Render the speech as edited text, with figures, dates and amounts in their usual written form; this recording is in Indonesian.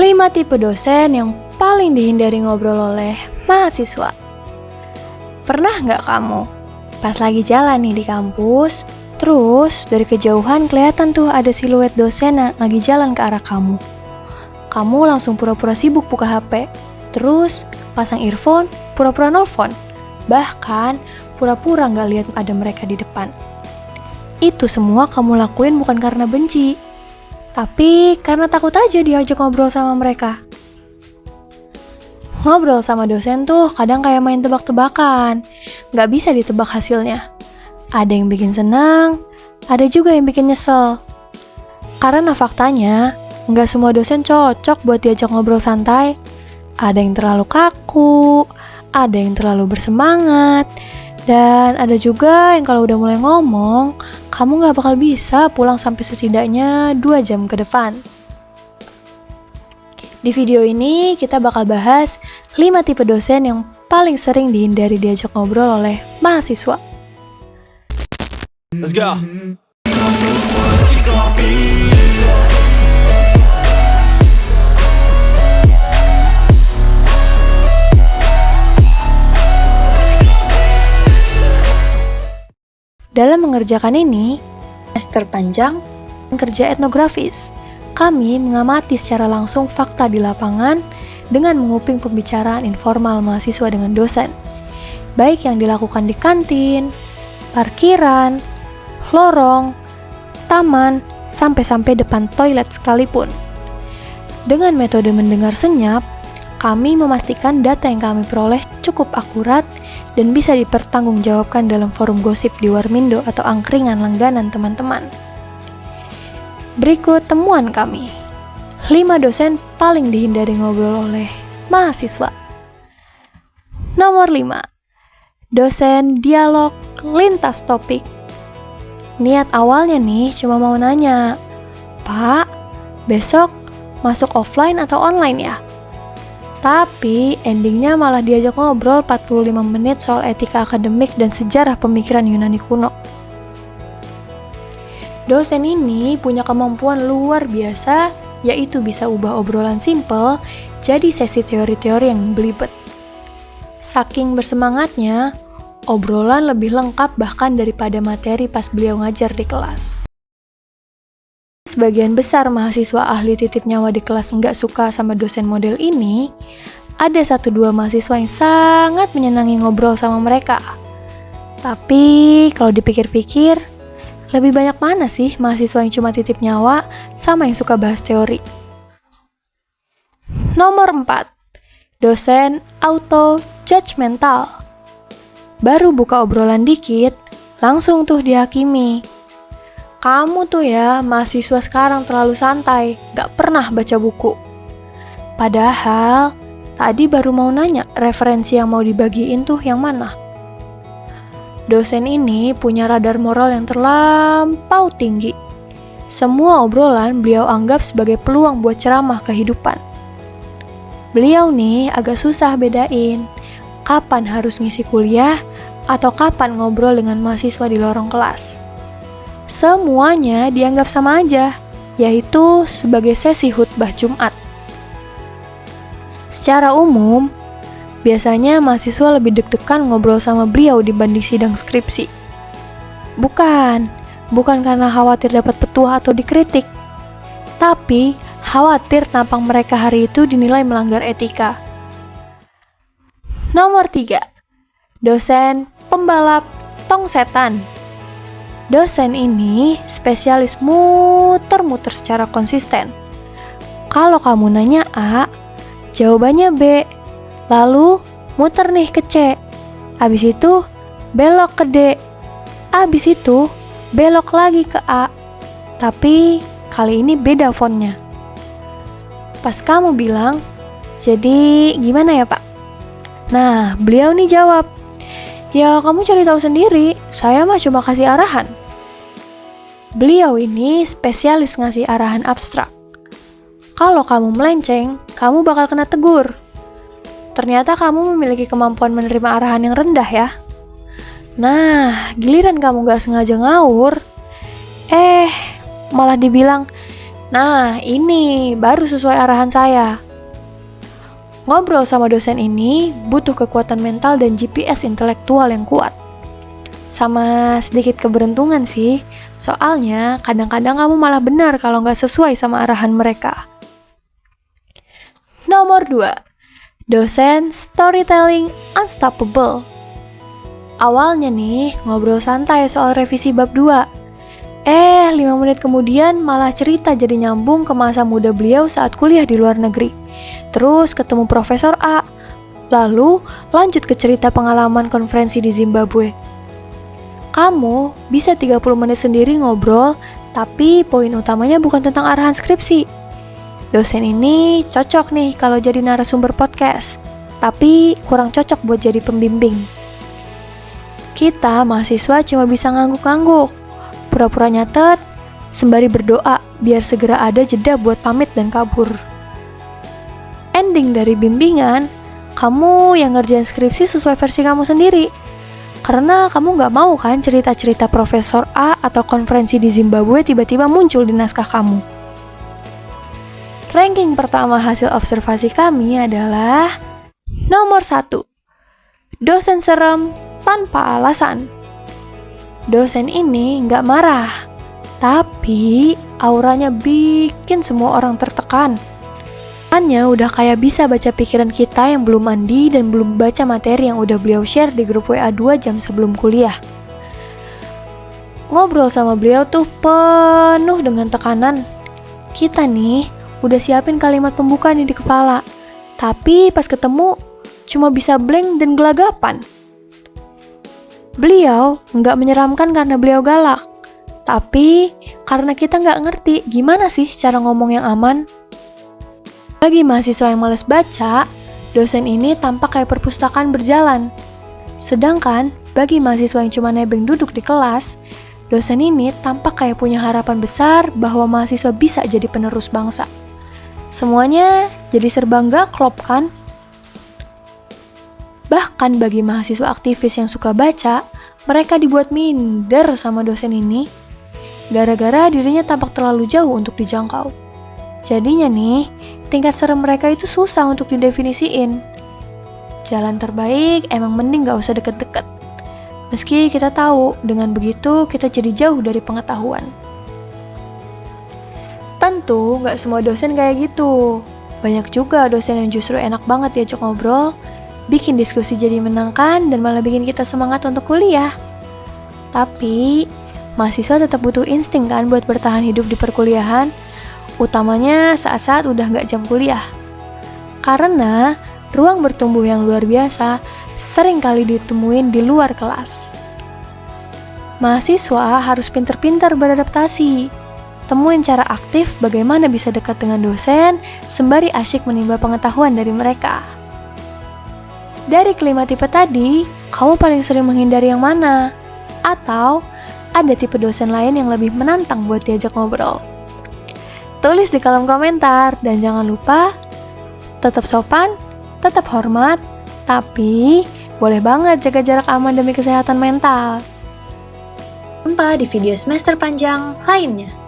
5 tipe dosen yang paling dihindari ngobrol oleh mahasiswa. Pernah nggak kamu pas lagi jalan nih di kampus, terus dari kejauhan kelihatan tuh ada siluet dosen yang lagi jalan ke arah kamu. Kamu langsung pura-pura sibuk buka HP, terus pasang earphone, pura-pura nelfon, bahkan pura-pura nggak lihat ada mereka di depan. Itu semua kamu lakuin bukan karena benci, tapi karena takut aja diajak ngobrol sama mereka. Ngobrol sama dosen tuh kadang kayak main tebak-tebakan, nggak bisa ditebak hasilnya. Ada yang bikin senang, ada juga yang bikin nyesel. Karena faktanya, nggak semua dosen cocok buat diajak ngobrol santai. Ada yang terlalu kaku, ada yang terlalu bersemangat, dan ada juga yang kalau udah mulai ngomong, kamu nggak bakal bisa pulang sampai setidaknya 2 jam ke depan. Di video ini kita bakal bahas 5 tipe dosen yang paling sering dihindari diajak ngobrol oleh mahasiswa. Let's go. Dalam mengerjakan ini, semester panjang dan kerja etnografis, kami mengamati secara langsung fakta di lapangan dengan menguping pembicaraan informal mahasiswa dengan dosen, baik yang dilakukan di kantin, parkiran, lorong, taman, sampai-sampai depan toilet sekalipun. Dengan metode mendengar senyap, kami memastikan data yang kami peroleh cukup akurat dan bisa dipertanggungjawabkan dalam forum gosip di Warmindo atau angkringan langganan teman-teman. Berikut temuan kami. 5 dosen paling dihindari ngobrol oleh mahasiswa. Nomor 5. Dosen dialog lintas topik. Niat awalnya nih cuma mau nanya, "Pak, besok masuk offline atau online ya?" Tapi endingnya malah diajak ngobrol 45 menit soal etika akademik dan sejarah pemikiran Yunani kuno. Dosen ini punya kemampuan luar biasa, yaitu bisa ubah obrolan simpel jadi sesi teori-teori yang belibet. Saking bersemangatnya, obrolan lebih lengkap bahkan daripada materi pas beliau ngajar di kelas. Sebagian besar mahasiswa ahli titip nyawa di kelas nggak suka sama dosen model ini, ada 1-2 mahasiswa yang sangat menyenangi ngobrol sama mereka. Tapi kalau dipikir-pikir, lebih banyak mana sih mahasiswa yang cuma titip nyawa sama yang suka bahas teori? Nomor 4. Dosen auto-judgmental. Baru buka obrolan dikit, langsung tuh dihakimi. Kamu tuh ya, mahasiswa sekarang terlalu santai, gak pernah baca buku. Padahal, tadi baru mau nanya referensi yang mau dibagiin tuh yang mana. Dosen ini punya radar moral yang terlampau tinggi. Semua obrolan beliau anggap sebagai peluang buat ceramah kehidupan. Beliau nih agak susah bedain kapan harus ngisi kuliah atau kapan ngobrol dengan mahasiswa di lorong kelas. Semuanya dianggap sama aja, yaitu sebagai sesi khutbah Jumat. Secara umum, biasanya mahasiswa lebih deg-degan ngobrol sama beliau dibanding sidang skripsi. Bukan karena khawatir dapat petuah atau dikritik, tapi khawatir tampang mereka hari itu dinilai melanggar etika. Nomor 3. Dosen pembalap tong setan. Dosen ini spesialis muter-muter secara konsisten. Kalau kamu nanya A, jawabannya B. Lalu muter nih ke C. Habis itu belok ke D. Habis itu belok lagi ke A. Tapi kali ini beda fontnya. Pas kamu bilang, "Jadi gimana ya, Pak?" Nah, beliau nih jawab, "Ya kamu cari tahu sendiri, saya mah cuma kasih arahan." Beliau ini spesialis ngasih arahan abstrak. Kalau kamu melenceng, kamu bakal kena tegur. Ternyata kamu memiliki kemampuan menerima arahan yang rendah ya. Nah, giliran kamu gak sengaja ngawur, malah dibilang, Nah, ini baru sesuai arahan saya. Ngobrol sama dosen ini butuh kekuatan mental dan GPS intelektual yang kuat. Sama sedikit keberuntungan sih, soalnya kadang-kadang kamu malah benar kalau nggak sesuai sama arahan mereka. Nomor 2. Dosen storytelling unstoppable. Awalnya nih, ngobrol santai soal revisi bab 2. 5 menit kemudian malah cerita jadi nyambung ke masa muda beliau saat kuliah di luar negeri. Terus ketemu Profesor A. Lalu lanjut ke cerita pengalaman konferensi di Zimbabwe. Kamu bisa 30 menit sendiri ngobrol, tapi poin utamanya bukan tentang arahan skripsi. Dosen ini cocok nih kalau jadi narasumber podcast, tapi kurang cocok buat jadi pembimbing. Kita mahasiswa cuma bisa ngangguk-ngangguk, pura-pura nyatet, sembari berdoa biar segera ada jeda buat pamit dan kabur. Ending dari bimbingan, kamu yang ngerjain skripsi sesuai versi kamu sendiri. Karena kamu nggak mau kan cerita-cerita Profesor A atau konferensi di Zimbabwe tiba-tiba muncul di naskah kamu. Ranking pertama hasil observasi kami adalah nomor 1. Dosen serem tanpa alasan. Dosen ini nggak marah, tapi auranya bikin semua orang tertekan. Hanya udah kayak bisa baca pikiran kita yang belum mandi dan belum baca materi yang udah beliau share di grup WA 2 jam sebelum kuliah. Ngobrol sama beliau tuh penuh dengan tekanan. Kita nih udah siapin kalimat pembuka nih di kepala, tapi pas ketemu cuma bisa blank dan gelagapan. Beliau nggak menyeramkan karena beliau galak, tapi karena kita nggak ngerti gimana sih cara ngomong yang aman. Bagi mahasiswa yang malas baca, dosen ini tampak kayak perpustakaan berjalan. Sedangkan bagi mahasiswa yang cuma nebeng duduk di kelas, dosen ini tampak kayak punya harapan besar bahwa mahasiswa bisa jadi penerus bangsa. Semuanya jadi serba nggak klop kan? Bahkan bagi mahasiswa aktivis yang suka baca, mereka dibuat minder sama dosen ini, gara-gara dirinya tampak terlalu jauh untuk dijangkau. Jadinya nih, tingkat serem mereka itu susah untuk didefinisiin. Jalan terbaik emang mending gak usah deket-deket. Meski kita tahu, dengan begitu kita jadi jauh dari pengetahuan. Tentu gak semua dosen kayak gitu. Banyak juga dosen yang justru enak banget diajak ngobrol, bikin diskusi jadi menyenangkan dan malah bikin kita semangat untuk kuliah. Tapi, mahasiswa tetap butuh insting kan buat bertahan hidup di perkuliahan, utamanya saat-saat udah nggak jam kuliah. Karena, ruang bertumbuh yang luar biasa sering kali ditemuin di luar kelas. Mahasiswa harus pintar-pintar beradaptasi. Temuin cara aktif bagaimana bisa dekat dengan dosen, sembari asyik menimba pengetahuan dari mereka. Dari kelima tipe tadi, kamu paling sering menghindari yang mana? Atau ada tipe dosen lain yang lebih menantang buat diajak ngobrol? Tulis di kolom komentar dan jangan lupa tetap sopan, tetap hormat, tapi boleh banget jaga jarak aman demi kesehatan mental. Jumpa di video semester panjang lainnya.